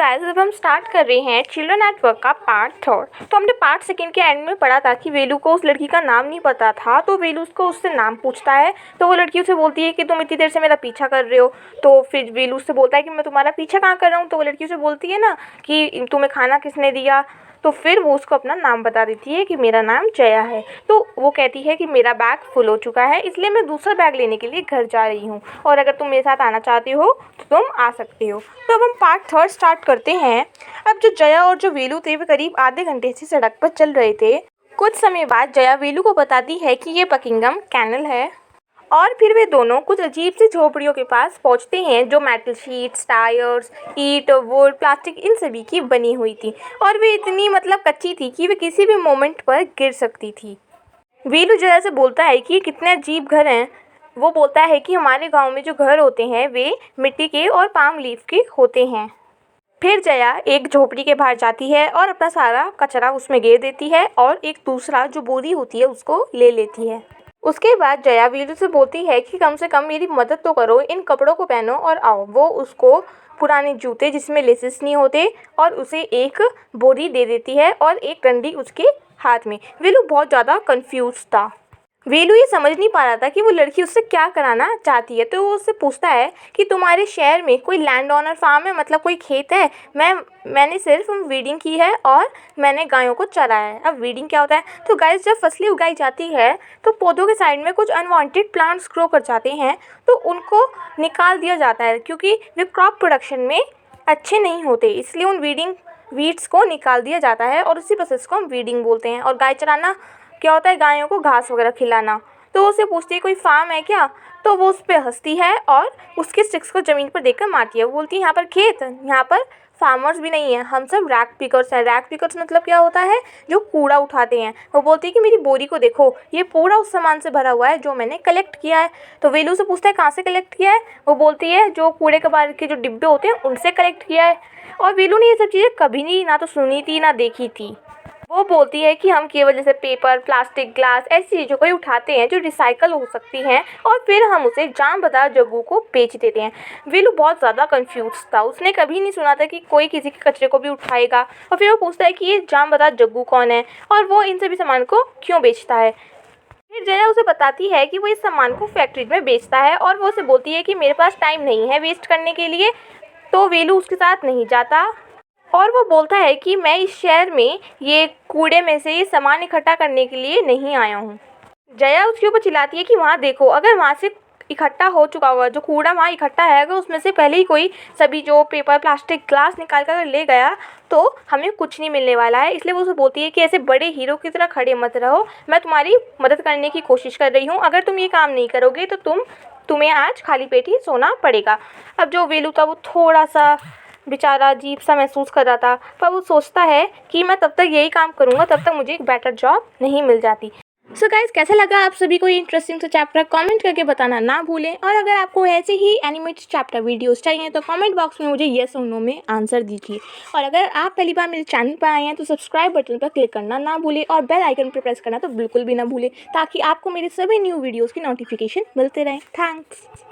Guys अब हम start कर रहे हैं चिल्ड्रन एट वर्क का पार्ट थर्ड। तो हमने पार्ट सेकंड के एंड में पढ़ा था कि वेलू को उस लड़की का नाम नहीं पता था, तो वेलू उसको उससे नाम पूछता है। तो वो लड़की उसे बोलती है कि तुम इतनी देर से मेरा पीछा कर रहे हो। तो फिर वेलू उससे बोलता है कि मैं तुम्हारा पीछा कहाँ कर रहा हूँ। तो वो लड़की उसे बोलती है ना कि तुम्हें खाना किसने दिया। तो फिर वो उसको अपना नाम बता देती है कि मेरा नाम जया है। तो वो कहती है कि मेरा बैग फुल हो चुका है, इसलिए मैं दूसरा बैग लेने के लिए घर जा रही हूँ, और अगर तुम मेरे साथ आना चाहती हो तो तुम आ सकते हो। तो अब हम पार्ट थर्ड स्टार्ट करते हैं। अब जो जया और जो वेलू थे वे करीब आधे घंटे से सड़क पर चल रहे थे। कुछ समय बाद जया वेलू को बताती है कि ये बकिंगम कैनल है, और फिर वे दोनों कुछ अजीब सी झोपड़ियों के पास पहुंचते हैं जो मेटल शीट्स, टायर्स, ईंट, वुड, प्लास्टिक इन सभी की बनी हुई थी, और वे इतनी कच्ची थी कि वे किसी भी मोमेंट पर गिर सकती थी। वीलू जया से बोलता है कि ये कितने अजीब घर हैं। वो बोलता है कि हमारे गांव में जो घर होते हैं वे मिट्टी के और पाम लीफ के होते हैं। फिर जया एक झोपड़ी के बाहर जाती है और अपना सारा कचरा उसमें गिर देती है, और एक दूसरा जो बोरी होती है उसको ले लेती है। उसके बाद जया वीरू से बोलती है कि कम से कम मेरी मदद तो करो, इन कपड़ों को पहनो और आओ। वो उसको पुराने जूते जिसमें लेसेस नहीं होते और उसे एक बोरी दे देती है और एक डंडी उसके हाथ में। वीरू बहुत ज़्यादा कंफ्यूज था। वेलू ये समझ नहीं पा रहा था कि वो लड़की उससे क्या कराना चाहती है। तो वो उससे पूछता है कि तुम्हारे शहर में कोई लैंड ओनर फार्म है, मतलब कोई खेत है। मैंने सिर्फ वीडिंग की है और मैंने गायों को चराया है। अब वीडिंग क्या होता है? तो गाइस, जब फसलें उगाई जाती है तो पौधों के साइड में कुछ अनवांटेड प्लांट्स ग्रो कर जाते हैं, तो उनको निकाल दिया जाता है क्योंकि वे क्रॉप प्रोडक्शन में अच्छे नहीं होते। इसलिए उन वीड्स को निकाल दिया जाता है और उसी प्रोसेस को हम वीडिंग बोलते हैं। और गाय चराना क्या होता है? गायों को घास वगैरह खिलाना। तो वो उससे पूछती है कोई फार्म है क्या? तो वो उस पर हंसती है और उसके स्टिक्स को ज़मीन पर देकर मारती है। वो बोलती है यहाँ पर खेत, यहाँ पर फार्मर्स भी नहीं है, हम सब रैग पिकर्स हैं। रैग पिकर्स मतलब क्या होता है? जो कूड़ा उठाते हैं। वो बोलती है कि मेरी बोरी को देखो, ये पूरा उस सामान से भरा हुआ है जो मैंने कलेक्ट किया है। तो वेलू से पूछता है कहाँ से कलेक्ट किया है? वो बोलती है जो कूड़े कबाड़ के जो डिब्बे होते हैं उनसे कलेक्ट किया है। और वेलू ने ये सब चीज़ें कभी नहीं ना तो सुनी थी ना देखी थी। वो बोलती है कि हम केवल जैसे पेपर, प्लास्टिक, ग्लास ऐसी चीज़ों को ही उठाते हैं जो रिसाइकल हो सकती हैं, और फिर हम उसे जाम बाजार जग्गू को बेच देते हैं। वेलू बहुत ज़्यादा कंफ्यूज था। उसने कभी नहीं सुना था कि कोई किसी के कचरे को भी उठाएगा। और फिर वो पूछता है कि ये जाम बाजार जग्गू कौन है और वो इन सभी सामान को क्यों बेचता है। फिर जया उसे बताती है कि वो इस सामान को फैक्ट्री में बेचता है, और वो उसे बोलती है कि मेरे पास टाइम नहीं है वेस्ट करने के लिए। तो वेलू उसके साथ नहीं जाता, और वो बोलता है कि मैं इस शहर में ये कूड़े में से ये सामान इकट्ठा करने के लिए नहीं आया हूँ। जया उसके ऊपर चिल्लाती है कि वहाँ देखो, अगर वहाँ से इकट्ठा हो चुका होगा, जो कूड़ा वहाँ इकट्ठा है, अगर उसमें से पहले ही कोई सभी जो पेपर, प्लास्टिक, ग्लास निकाल कर ले गया तो हमें कुछ नहीं मिलने वाला है। इसलिए वो उसे बोलती है कि ऐसे बड़े हीरो की तरह खड़े मत रहो, मैं तुम्हारी मदद करने की कोशिश कर रही हूँ। अगर तुम ये काम नहीं करोगे तो तुम्हें आज खाली पेट ही सोना पड़ेगा। अब जो वेलू था वो थोड़ा सा बेचारा अजीब सा महसूस कर रहा था, पर वो सोचता है कि मैं तब तक यही काम करूँगा तब तक मुझे एक बेटर जॉब नहीं मिल जाती। सो गाइस, कैसा लगा आप सभी को ये इंटरेस्टिंग सा चैप्टर? कमेंट करके बताना ना भूलें। और अगर आपको ऐसे ही एनिमेटेड चैप्टर वीडियोस चाहिए तो कमेंट बॉक्स में मुझे येस और नो में आंसर दीजिए। और अगर आप पहली बार मेरे चैनल पर आए हैं तो सब्सक्राइब बटन पर क्लिक करना ना भूलें, और बेल आइकन पर प्रेस करना तो बिल्कुल भी ना भूलें, ताकि आपको मेरे सभी न्यू वीडियोज़ की नोटिफिकेशन मिलते रहें। थैंक्स।